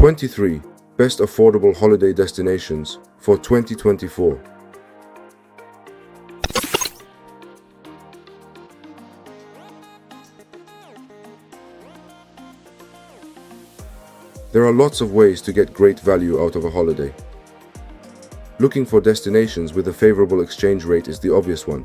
23 Best Affordable Holiday Destinations for 2024. There are lots of ways to get great value out of a holiday. Looking for destinations with a favorable exchange rate is the obvious one,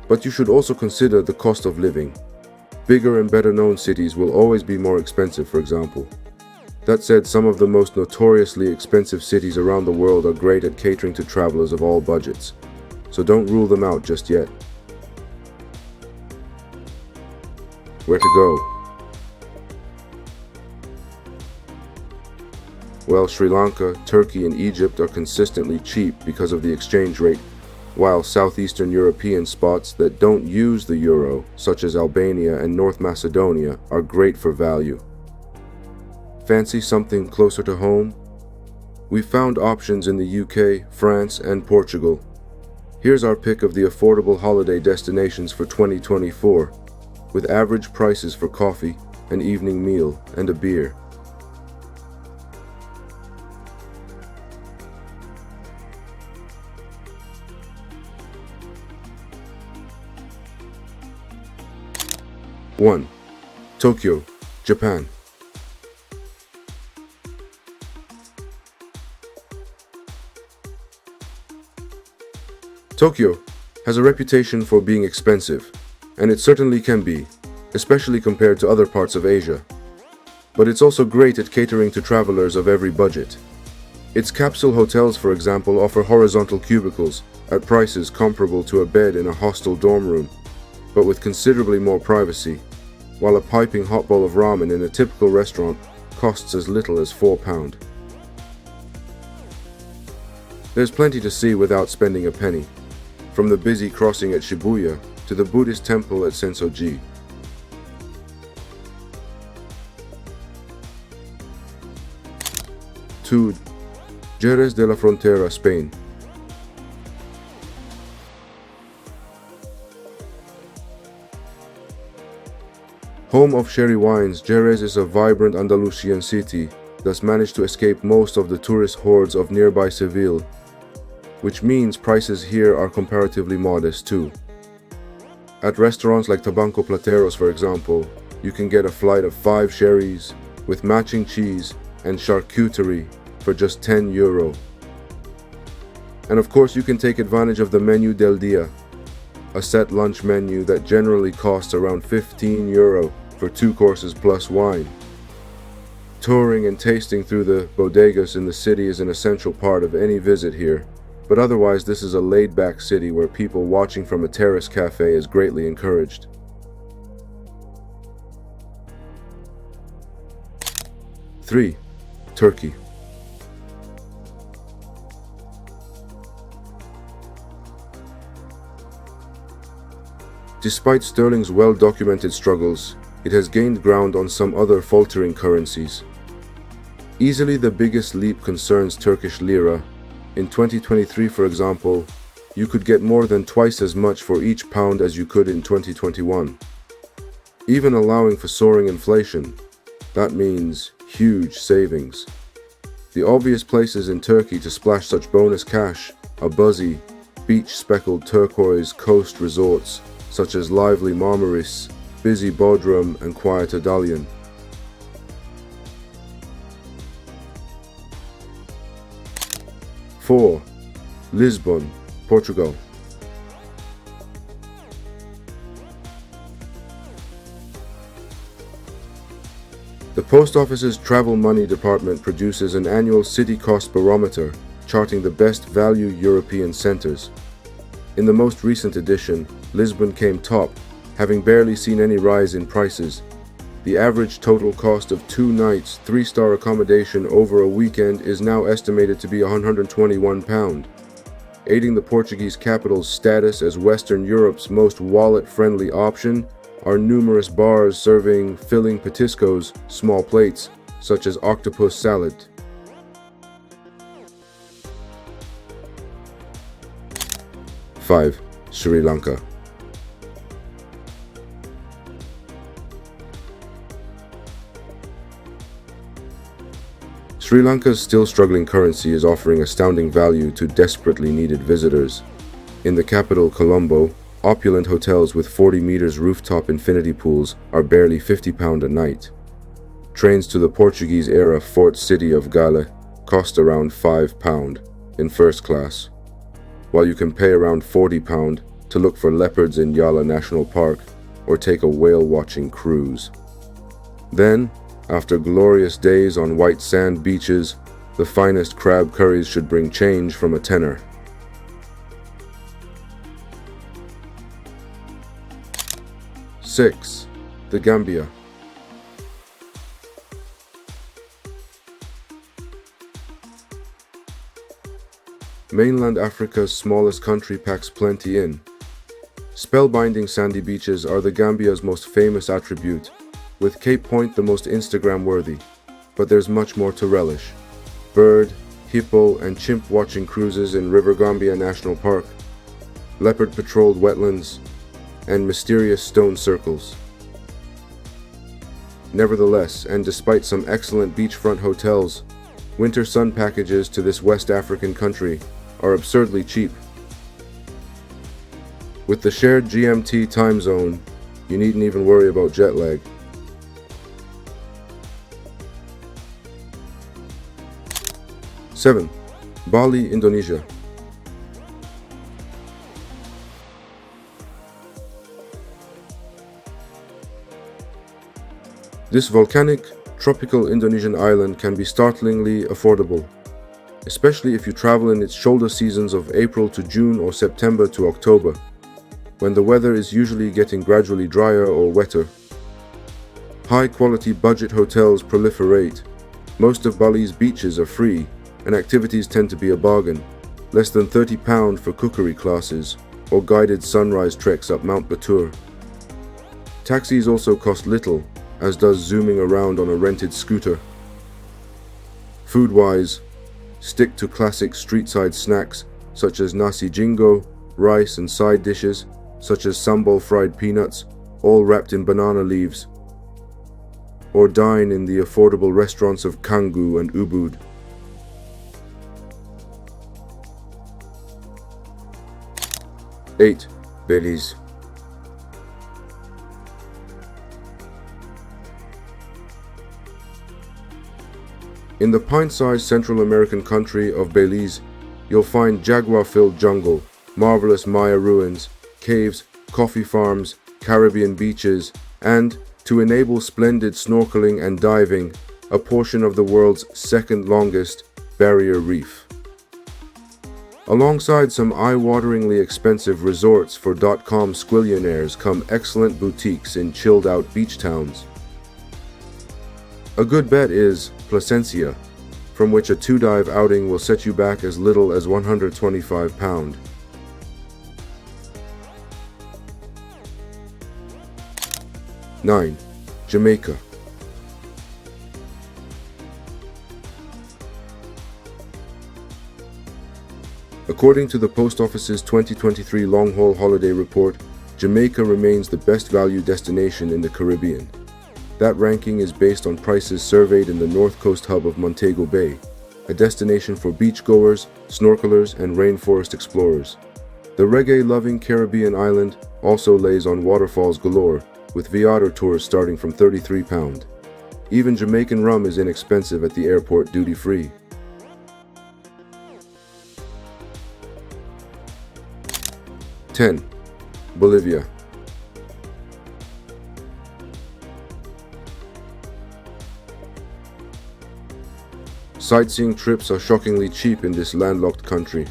but you should also consider the cost of living. Bigger and better known cities will always be more expensive, for example. That said, some of the most notoriously expensive cities around the world are great at catering to travelers of all budgets, so don't rule them out just yet. Where to go? Well, Sri Lanka, Turkey, and Egypt are consistently cheap because of the exchange rate, while southeastern European spots that don't use the euro, such as Albania and North Macedonia, are great for value. Fancy something closer to home? We found options in the UK, France, and Portugal. Here's our pick of the affordable holiday destinations for 2024, with average prices for coffee, an evening meal, and a beer. 1. Tokyo, Japan. Tokyo has a reputation for being expensive, and it certainly can be, especially compared to other parts of Asia. But it's also great at catering to travelers of every budget. Its capsule hotels, for example, offer horizontal cubicles at prices comparable to a bed in a hostel dorm room, but with considerably more privacy, while a piping hot bowl of ramen in a typical restaurant costs as little as £4. There's plenty to see without spending a penny, from the busy crossing at Shibuya to the Buddhist temple at Sensoji. 2. Jerez de la Frontera, Spain. Home of sherry wines, Jerez is a vibrant Andalusian city that's managed to escape most of the tourist hordes of nearby Seville, which means prices here are comparatively modest too. At restaurants like Tabanco Plateros, for example, you can get a flight of 5 sherries with matching cheese and charcuterie for just €10. And of course, you can take advantage of the Menu del Dia, a set lunch menu that generally costs around €15 for 2 courses plus wine. Touring and tasting through the bodegas in the city is an essential part of any visit here, but otherwise this is a laid-back city where people watching from a terrace cafe is greatly encouraged. 3. Turkey. Despite sterling's well-documented struggles, it has gained ground on some other faltering currencies. Easily the biggest leap concerns Turkish lira. In 2023, for example, you could get more than twice as much for each pound as you could in 2021. Even allowing for soaring inflation, that means huge savings. The obvious places in Turkey to splash such bonus cash are buzzy, beach-speckled turquoise coast resorts such as lively Marmaris, busy Bodrum, and quieter Tallinn. 4. Lisbon, Portugal. The Post Office's Travel Money Department produces an annual city cost barometer charting the best value European centers. In the most recent edition, Lisbon came top, having barely seen any rise in prices. The average total cost of 2 nights, 3-star accommodation over a weekend is now estimated to be £121, aiding the Portuguese capital's status as Western Europe's most wallet-friendly option are numerous bars serving filling petiscos, small plates, such as octopus salad. 5. Sri Lanka. Sri Lanka's still struggling currency is offering astounding value to desperately needed visitors. In the capital, Colombo, opulent hotels with 40 meters rooftop infinity pools are barely £50 a night. Trains to the Portuguese-era fort city of Gale cost around £5 in first class, while you can pay around £40 to look for leopards in Yala National Park or take a whale-watching cruise. Then, after glorious days on white sand beaches, the finest crab curries should bring change from a tenner. Six, the Gambia. Mainland Africa's smallest country packs plenty in. Spellbinding sandy beaches are the Gambia's most famous attribute, with Cape Point the most Instagram-worthy. But there's much more to relish. Bird, hippo, and chimp-watching cruises in River Gambia National Park, leopard-patrolled wetlands, and mysterious stone circles. Nevertheless, and despite some excellent beachfront hotels, winter sun packages to this West African country are absurdly cheap. With the shared GMT time zone, you needn't even worry about jet lag. 7. Bali, Indonesia. This volcanic, tropical Indonesian island can be startlingly affordable, especially if you travel in its shoulder seasons of April to June or September to October, when the weather is usually getting gradually drier or wetter. High-quality budget hotels proliferate. Most of Bali's beaches are free, and activities tend to be a bargain, less than £30 for cookery classes or guided sunrise treks up Mount Batur. Taxis also cost little, as does zooming around on a rented scooter. Food-wise, stick to classic street-side snacks such as nasi jingo, rice and side dishes such as sambal fried peanuts, all wrapped in banana leaves. Or dine in the affordable restaurants of Canggu and Ubud. 8. Belize. In the pint-sized Central American country of Belize, you'll find jaguar-filled jungle, marvelous Maya ruins, caves, coffee farms, Caribbean beaches, and, to enable splendid snorkeling and diving, a portion of the world's second longest barrier reef. Alongside some eye-wateringly expensive resorts for .com squillionaires come excellent boutiques in chilled-out beach towns. A good bet is Placencia, from which a 2-dive outing will set you back as little as £125. 9. Jamaica. According to the Post Office's 2023 long-haul holiday report, Jamaica remains the best value destination in the Caribbean. That ranking is based on prices surveyed in the North Coast hub of Montego Bay, a destination for beachgoers, snorkelers, and rainforest explorers. The reggae-loving Caribbean island also lays on waterfalls galore, with Viator tours starting from £33. Even Jamaican rum is inexpensive at the airport duty-free. 10. Bolivia. Sightseeing trips are shockingly cheap in this landlocked country.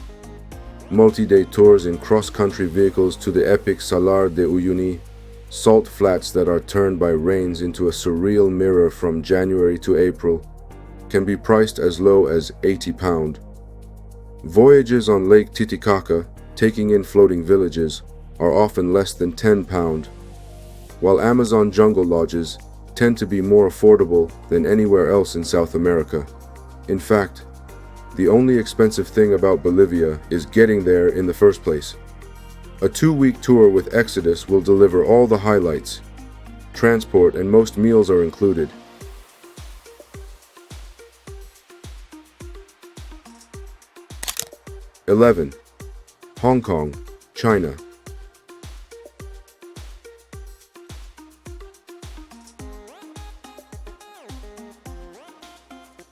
Multi-day tours in cross-country vehicles to the epic Salar de Uyuni, salt flats that are turned by rains into a surreal mirror from January to April, can be priced as low as £80. Voyages on Lake Titicaca, taking in floating villages, are often less than £10, while Amazon jungle lodges tend to be more affordable than anywhere else in South America. In fact, the only expensive thing about Bolivia is getting there in the first place. A 2-week tour with Exodus will deliver all the highlights. Transport and most meals are included. 11. Hong Kong, China.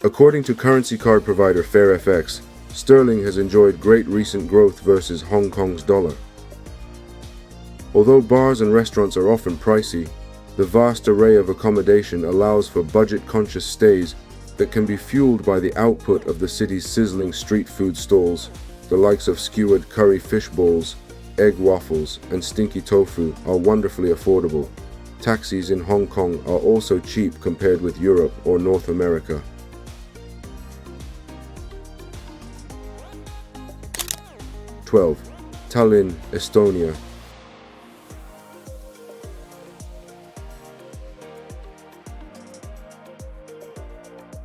According to currency card provider FairFX, sterling has enjoyed great recent growth versus Hong Kong's dollar. Although bars and restaurants are often pricey, the vast array of accommodation allows for budget-conscious stays that can be fueled by the output of the city's sizzling street food stalls. The likes of skewered curry fish balls, egg waffles, and stinky tofu are wonderfully affordable. Taxis in Hong Kong are also cheap compared with Europe or North America. 12. Tallinn, Estonia.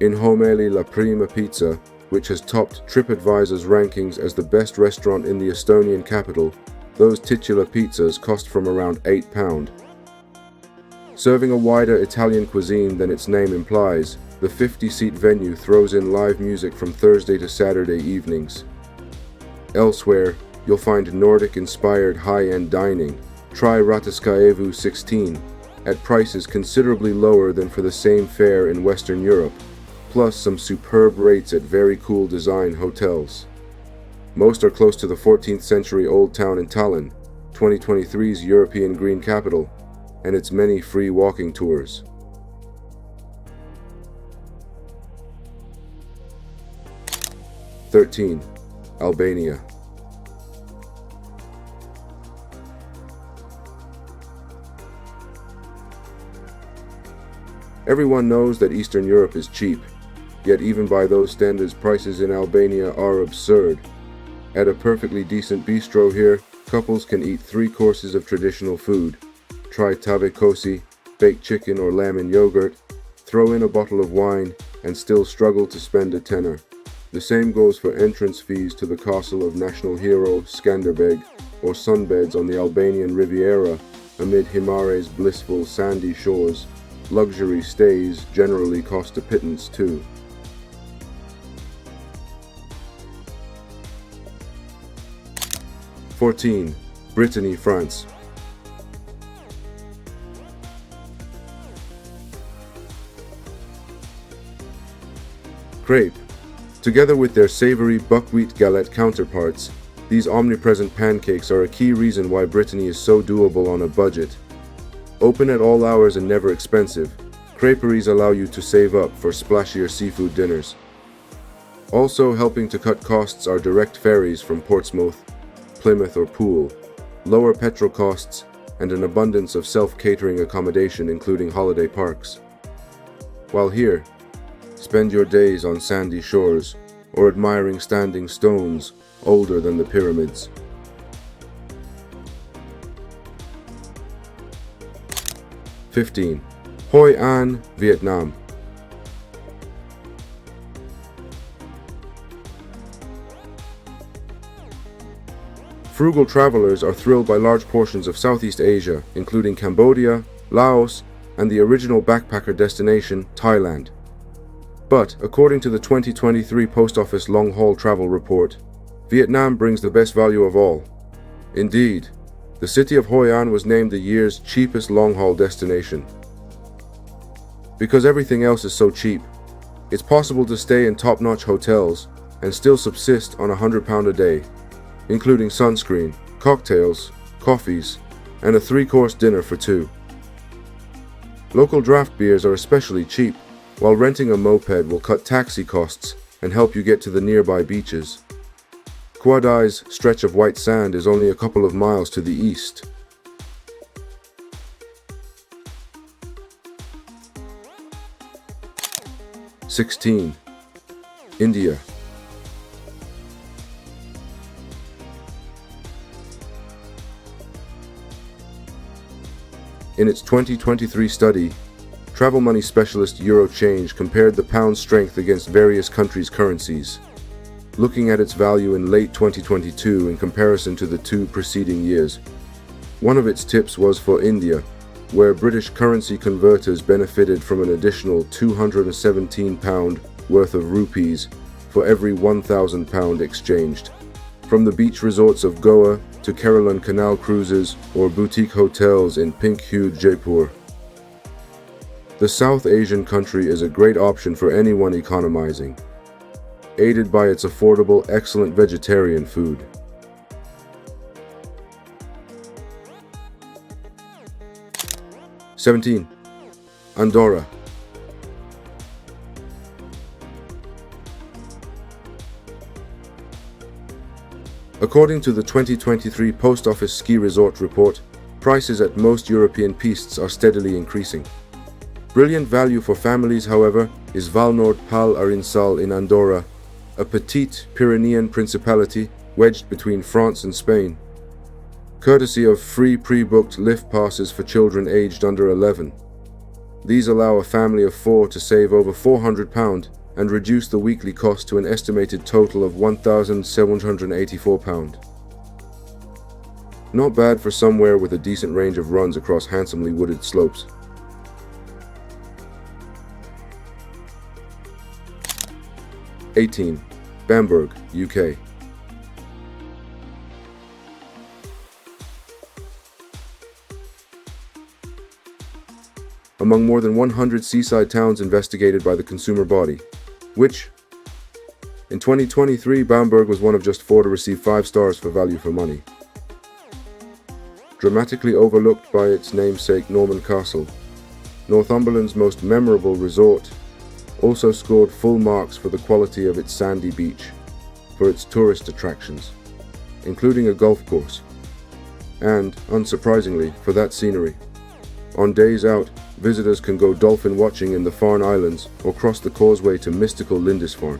In Homeli La Prima Pizza, which has topped TripAdvisor's rankings as the best restaurant in the Estonian capital, those titular pizzas cost from around £8. Serving a wider Italian cuisine than its name implies, the 50-seat venue throws in live music from Thursday to Saturday evenings. Elsewhere, you'll find Nordic-inspired high-end dining. Try Rataskaevu 16, at prices considerably lower than for the same fare in Western Europe, plus some superb rates at very cool design hotels. Most are close to the 14th century Old Town in Tallinn, 2023's European Green Capital, and its many free walking tours. 13. Albania. Everyone knows that Eastern Europe is cheap, yet even by those standards, prices in Albania are absurd. At a perfectly decent bistro here, couples can eat 3 courses of traditional food. Try tave kosi, baked chicken or lamb and yogurt, throw in a bottle of wine, and still struggle to spend a tenner. The same goes for entrance fees to the castle of national hero Skanderbeg, or sunbeds on the Albanian Riviera amid Himare's blissful sandy shores. Luxury stays generally cost a pittance too. 14. Brittany, France. Crepe. Together with their savory buckwheat galette counterparts, these omnipresent pancakes are a key reason why Brittany is so doable on a budget. Open at all hours and never expensive, creperies allow you to save up for splashier seafood dinners. Also helping to cut costs are direct ferries from Portsmouth, Plymouth or Poole, lower petrol costs, and an abundance of self-catering accommodation including holiday parks. While here, spend your days on sandy shores or admiring standing stones older than the pyramids. 15. Hoi An, Vietnam. Frugal travelers are thrilled by large portions of Southeast Asia, including Cambodia, Laos, and the original backpacker destination, Thailand. But, according to the 2023 Post Office Long-Haul Travel Report, Vietnam brings the best value of all. Indeed, the city of Hoi An was named the year's cheapest long-haul destination. Because everything else is so cheap, it's possible to stay in top-notch hotels and still subsist on £100 a day, including sunscreen, cocktails, coffees, and a 3-course dinner for 2. Local draft beers are especially cheap, while renting a moped will cut taxi costs and help you get to the nearby beaches. Kwadai's stretch of white sand is only a couple of miles to the east. (16) India. In its 2023 study, travel money specialist Eurochange compared the pound's strength against various countries' currencies, looking at its value in late 2022 in comparison to the 2 preceding years. One of its tips was for India, where British currency converters benefited from an additional £217 worth of rupees for every £1,000 exchanged. From the beach resorts of Goa to Kerala canal cruises or boutique hotels in pink-hued Jaipur. The South Asian country is a great option for anyone economizing, aided by its affordable, excellent vegetarian food. '17. Andorra. According to the 2023 Post Office Ski Resort Report, prices at most European pistes are steadily increasing. Brilliant value for families, however, is Valnord Pal Arinsal in Andorra, a petite Pyrenean principality wedged between France and Spain. Courtesy of free pre-booked lift passes for children aged under 11. These allow a family of 4 to save over £400 and reduce the weekly cost to an estimated total of £1,784. Not bad for somewhere with a decent range of runs across handsomely wooded slopes. '18. Bamburgh, UK. Among more than 100 seaside towns investigated by the consumer body, which, in 2023, Bamburgh was one of just 4 to receive 5 stars for value for money. Dramatically overlooked by its namesake Norman Castle, Northumberland's most memorable resort also scored full marks for the quality of its sandy beach, for its tourist attractions, including a golf course, and, unsurprisingly, for that scenery. On days out, visitors can go dolphin watching in the Farne Islands or cross the causeway to mystical Lindisfarne.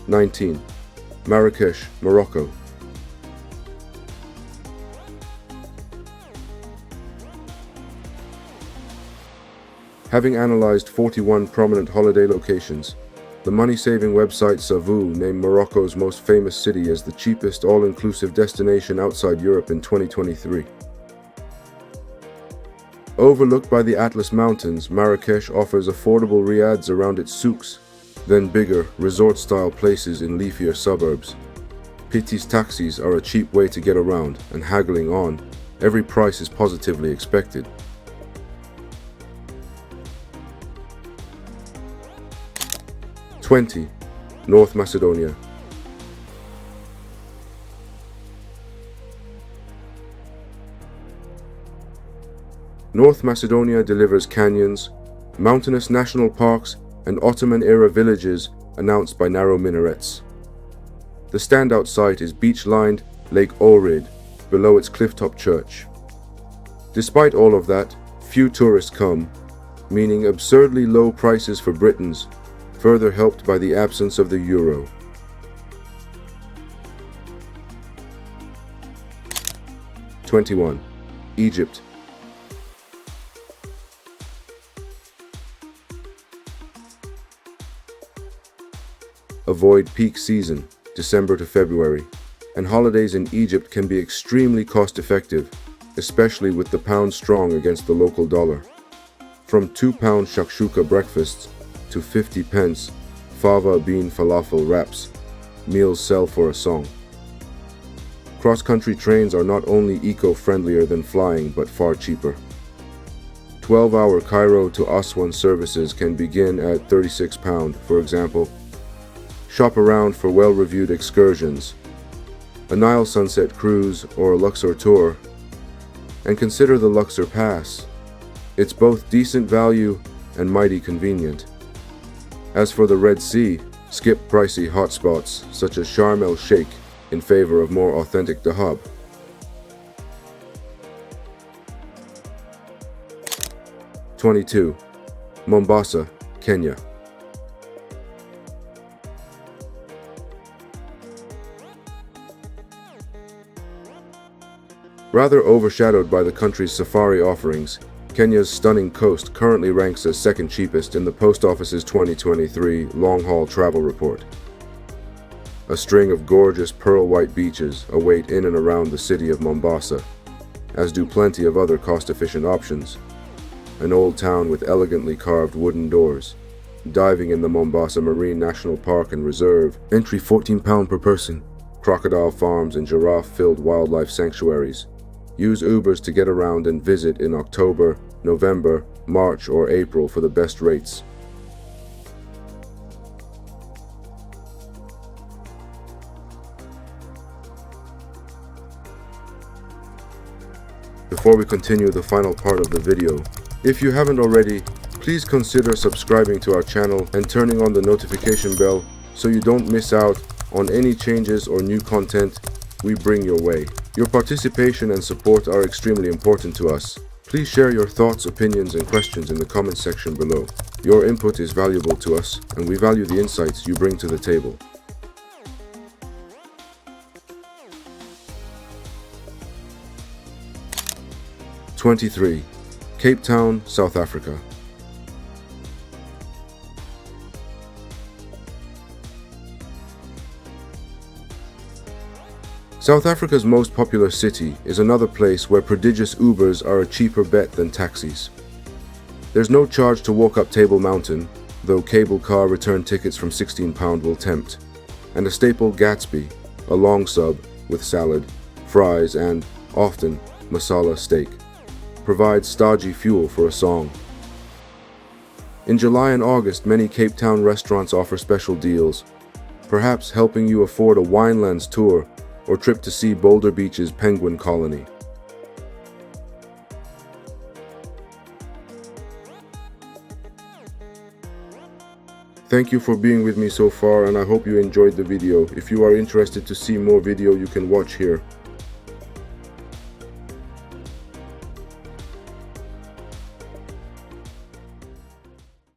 '19. Marrakesh, Morocco. Having analyzed 41 prominent holiday locations, the money-saving website Savoo named Morocco's most famous city as the cheapest all-inclusive destination outside Europe in 2023. Overlooked by the Atlas Mountains, Marrakesh offers affordable riads around its souks, then bigger, resort-style places in leafier suburbs. Pitti's taxis are a cheap way to get around, and haggling on, every price is positively expected. '20. North Macedonia. North Macedonia delivers canyons, mountainous national parks, and Ottoman-era villages announced by narrow minarets. The standout site is beach-lined Lake Ohrid, below its clifftop church. Despite all of that, few tourists come, meaning absurdly low prices for Britons, further helped by the absence of the euro. '21. Egypt. Avoid peak season, December to February, and holidays in Egypt can be extremely cost-effective, especially with the pound strong against the local dollar. From £2 shakshuka breakfasts to 50 pence fava bean falafel wraps, meals sell for a song. Cross-country trains are not only eco-friendlier than flying, but far cheaper. 12-hour Cairo to Aswan services can begin at £36, for example. Shop around for well-reviewed excursions, a Nile sunset cruise or a Luxor tour, and consider the Luxor Pass. It's both decent value and mighty convenient. As for the Red Sea, skip pricey hotspots such as Sharm el-Sheikh in favor of more authentic Dahab. '22. Mombasa, Kenya. Rather overshadowed by the country's safari offerings, Kenya's stunning coast currently ranks as second cheapest in the Post Office's 2023 long-haul travel report. A string of gorgeous pearl-white beaches await in and around the city of Mombasa, as do plenty of other cost-efficient options. An old town with elegantly carved wooden doors, diving in the Mombasa Marine National Park and Reserve, entry £14 per person, crocodile farms and giraffe-filled wildlife sanctuaries. Use Ubers to get around and visit in October, November, March or April for the best rates. Before we continue the final part of the video, if you haven't already, please consider subscribing to our channel and turning on the notification bell so you don't miss out on any changes or new content we bring your way. Your participation and support are extremely important to us. Please share your thoughts, opinions, and questions in the comment section below. Your input is valuable to us, and we value the insights you bring to the table. '23. Cape Town, South Africa. South Africa's most popular city is another place where prodigious Ubers are a cheaper bet than taxis. There's no charge to walk up Table Mountain, though cable car return tickets from £16 will tempt, and a staple Gatsby, a long sub with salad, fries and, often, masala steak, provides stodgy fuel for a song. In July and August, many Cape Town restaurants offer special deals, perhaps helping you afford a Winelands tour or trip to see Boulder Beach's penguin colony. Thank you for being with me so far, and I hope you enjoyed the video. If you are interested to see more video, you can watch here.